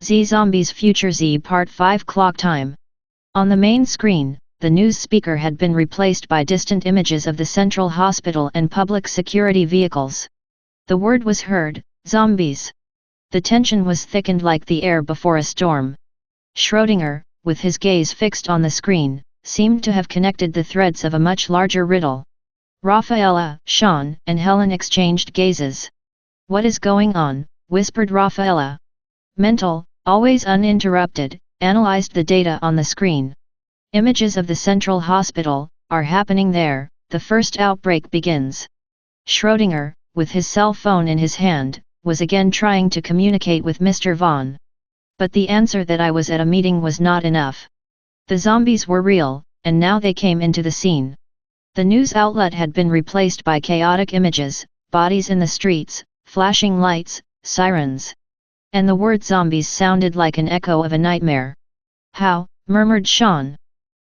Z Zombies Future Z Part 5 Clocktime. On the main screen, the news speaker had been replaced by distant images of the central hospital and public security vehicles. The word was heard, zombies. The tension was thickened like the air before a storm. Schrödinger, with his gaze fixed on the screen, seemed to have connected the threads of a much larger riddle. Rafaela, Sean, and Helen exchanged gazes. "What is going on?" whispered Rafaela. Mental, always uninterrupted, analyzed the data on the screen. "Images of the central hospital are happening there. The first outbreak begins." Schrödinger, with his cell phone in his hand, was again trying to communicate with Mr. Vaughn. But the answer that "I was at a meeting" was not enough. The zombies were real, and now they came into the scene. The news outlet had been replaced by chaotic images, bodies in the streets, flashing lights, sirens. And the word zombies sounded like an echo of a nightmare. "How?" murmured Sean.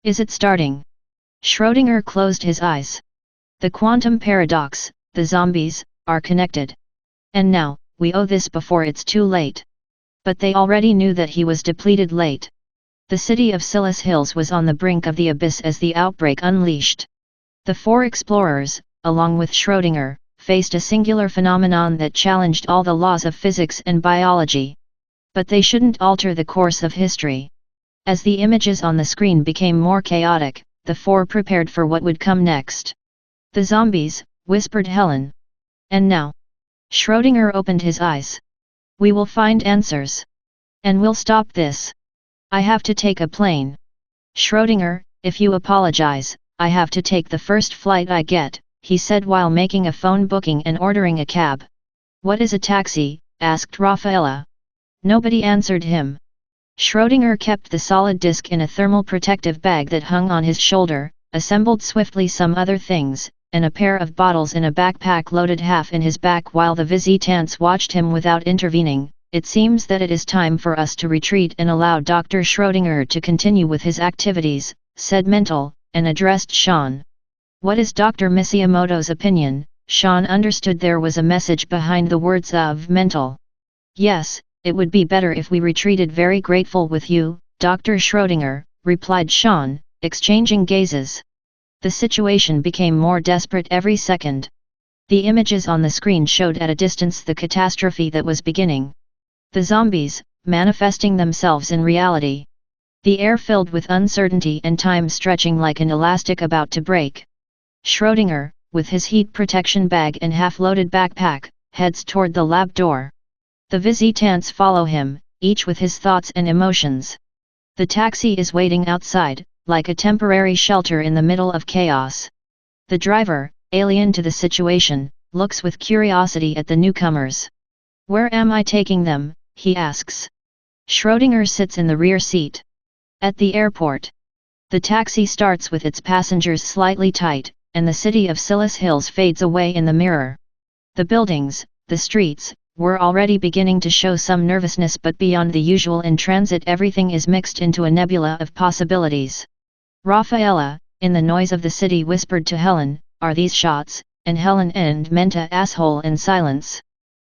"Is it starting?" Schrödinger closed his eyes. "The quantum paradox, the zombies, are connected. And now, we owe this before it's too late." But they already knew that he was depleted late. The city of Silas Hills was on the brink of the abyss as the outbreak unleashed. The four explorers, along with Schrödinger, faced a singular phenomenon that challenged all the laws of physics and biology. But they shouldn't alter the course of history. As the images on the screen became more chaotic, the four prepared for what would come next. "The zombies," whispered Helen. "And now?" Schrödinger opened his eyes. "We will find answers. And we'll stop this. I have to take a plane." "Schrödinger, if you apologize, I have to take the first flight I get," he said while making a phone booking and ordering a cab. "What is a taxi?" asked Rafaela. Nobody answered him. Schrödinger kept the solid disk in a thermal protective bag that hung on his shoulder, assembled swiftly some other things, and a pair of bottles in a backpack loaded half in his back while the visitants watched him without intervening. "It seems that it is time for us to retreat and allow Dr. Schrödinger to continue with his activities," said Mental, and addressed Sean. "What is Dr. Miyamoto's opinion?" Sean understood there was a message behind the words of Mental. "Yes, it would be better if we retreated. Very grateful with you, Dr. Schrödinger," replied Sean, exchanging gazes. The situation became more desperate every second. The images on the screen showed at a distance the catastrophe that was beginning. The zombies, manifesting themselves in reality. The air filled with uncertainty and time stretching like an elastic about to break. Schrödinger, with his heat protection bag and half-loaded backpack, heads toward the lab door. The visitants follow him, each with his thoughts and emotions. The taxi is waiting outside, like a temporary shelter in the middle of chaos. The driver, alien to the situation, looks with curiosity at the newcomers. "Where am I taking them?" he asks. Schrödinger sits in the rear seat. "At the airport." The taxi starts with its passengers slightly tight, and the city of Silas Hills fades away in the mirror. The buildings, the streets, were already beginning to show some nervousness, but beyond the usual in transit everything is mixed into a nebula of possibilities. Rafaela, in the noise of the city, whispered to Helen, "Are these shots?" and Helen and Menta asshole in silence.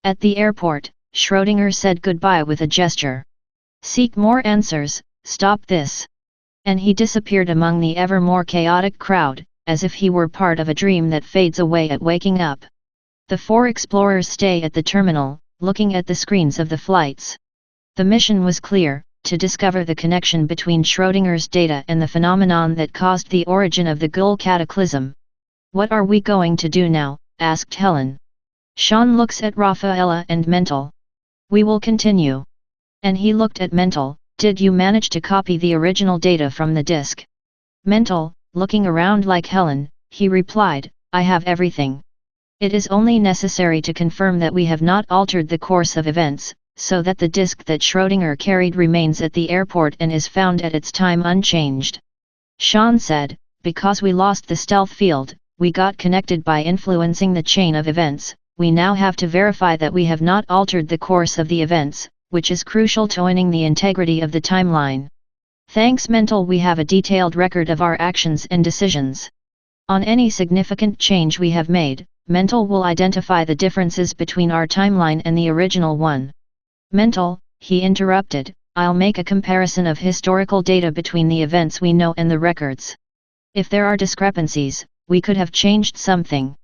At the airport, Schrödinger said goodbye with a gesture. "Seek more answers, stop this." And he disappeared among the ever more chaotic crowd, as if he were part of a dream that fades away at waking up. The four explorers stay at the terminal, looking at the screens of the flights. The mission was clear, to discover the connection between Schrödinger's data and the phenomenon that caused the origin of the Ghoul cataclysm. "What are we going to do now?" asked Helen. Sean looks at Rafaela and Mental. "We will continue." And he looked at Mental. "Did you manage to copy the original data from the disk?" Mental, looking around like Helen, he replied, "I have everything. It is only necessary to confirm that we have not altered the course of events, so that the disk that Schrödinger carried remains at the airport and is found at its time unchanged." Sean said, "Because we lost the stealth field, we got connected by influencing the chain of events. We now have to verify that we have not altered the course of the events, which is crucial to owning the integrity of the timeline. Thanks Mental, we have a detailed record of our actions and decisions. On any significant change we have made, Mental will identify the differences between our timeline and the original one." Mental, he interrupted, I'll make a comparison of historical data between the events we know and the records. If there are discrepancies, we could have changed something.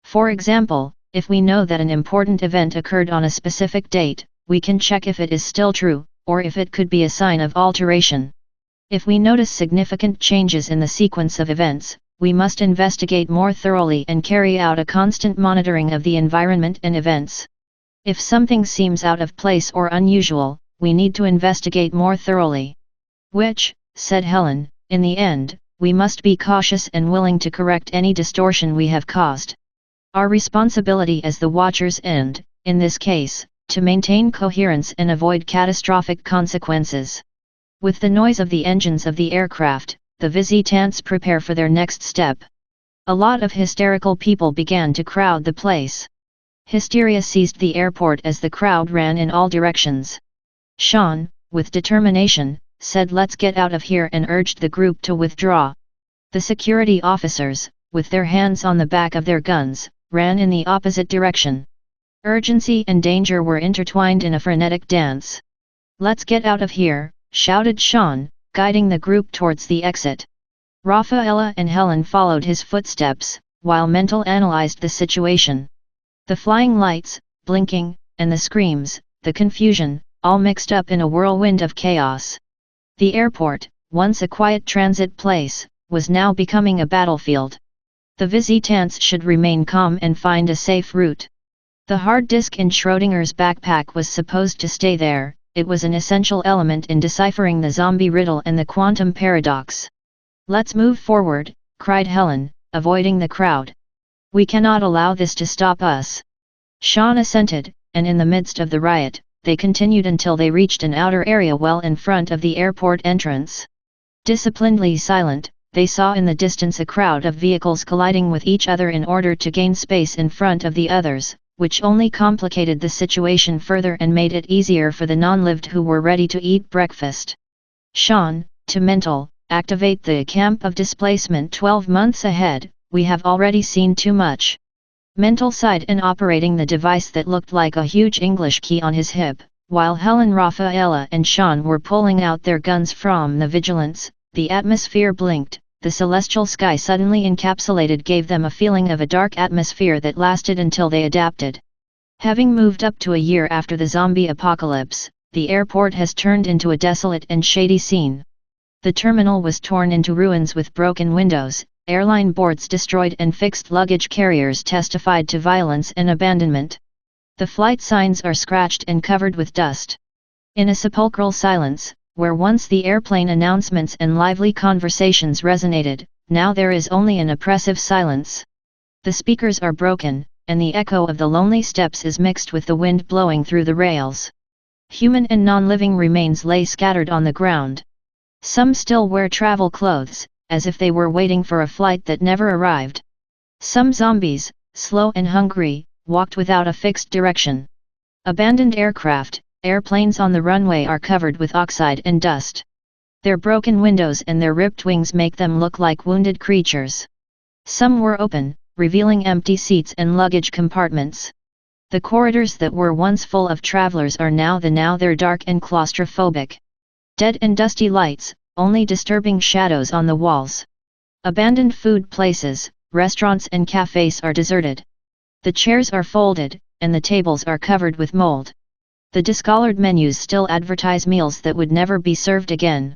For example, if we know that an important event occurred on a specific date, we can check if it is still true, or if it could be a sign of alteration. If we notice significant changes in the sequence of events, we must investigate more thoroughly and carry out a constant monitoring of the environment and events. If something seems out of place or unusual, we need to investigate more thoroughly. Which, said Helen, in the end, we must be cautious and willing to correct any distortion we have caused. Our responsibility as the watchers and, in this case, to maintain coherence and avoid catastrophic consequences. With the noise of the engines of the aircraft, the visitants prepare for their next step. A lot of hysterical people began to crowd the place. Hysteria seized the airport as the crowd ran in all directions. Sean, with determination, said let's get out of here and urged the group to withdraw. The security officers, with their hands on the back of their guns, ran in the opposite direction. Urgency and danger were intertwined in a frenetic dance. Let's get out of here, shouted Sean, guiding the group towards the exit. Rafaela and Helen followed his footsteps, while Mental analyzed the situation. The flying lights, blinking, and the screams, the confusion, all mixed up in a whirlwind of chaos. The airport, once a quiet transit place, was now becoming a battlefield. The visitants should remain calm and find a safe route. The hard disk in Schrödinger's backpack was supposed to stay there. It was an essential element in deciphering the zombie riddle and the quantum paradox. Let's move forward, cried Helen, avoiding the crowd. We cannot allow this to stop us. Sean assented, and in the midst of the riot, they continued until they reached an outer area well in front of the airport entrance. Disciplinedly silent, they saw in the distance a crowd of vehicles colliding with each other in order to gain space in front of the others, which only complicated the situation further and made it easier for the non-lived who were ready to eat breakfast. Sean, to Mental, activate the camp of displacement 12 months ahead, we have already seen too much. Mental sighed and operating the device that looked like a huge English key on his hip, while Helen, Rafaela and Sean were pulling out their guns from the vigilance, the atmosphere blinked. The celestial sky suddenly encapsulated gave them a feeling of a dark atmosphere that lasted until they adapted. Having moved up to a year after the zombie apocalypse, the airport has turned into a desolate and shady scene. The terminal was torn into ruins with broken windows, airline boards destroyed and fixed luggage carriers testified to violence and abandonment. The flight signs are scratched and covered with dust. In a sepulchral silence, where once the airplane announcements and lively conversations resonated, now there is only an oppressive silence. The speakers are broken, and the echo of the lonely steps is mixed with the wind blowing through the rails. Human and non-living remains lay scattered on the ground. Some still wear travel clothes, as if they were waiting for a flight that never arrived. Some zombies, slow and hungry, walked without a fixed direction. Abandoned aircraft, airplanes on the runway are covered with oxide and dust. Their broken windows and their ripped wings make them look like wounded creatures. Some were open, revealing empty seats and luggage compartments. The corridors that were once full of travelers are now they're dark and claustrophobic. Dead and dusty lights, only disturbing shadows on the walls. Abandoned food places, restaurants and cafes are deserted. The chairs are folded, and the tables are covered with mold. The discolored menus still advertise meals that would never be served again.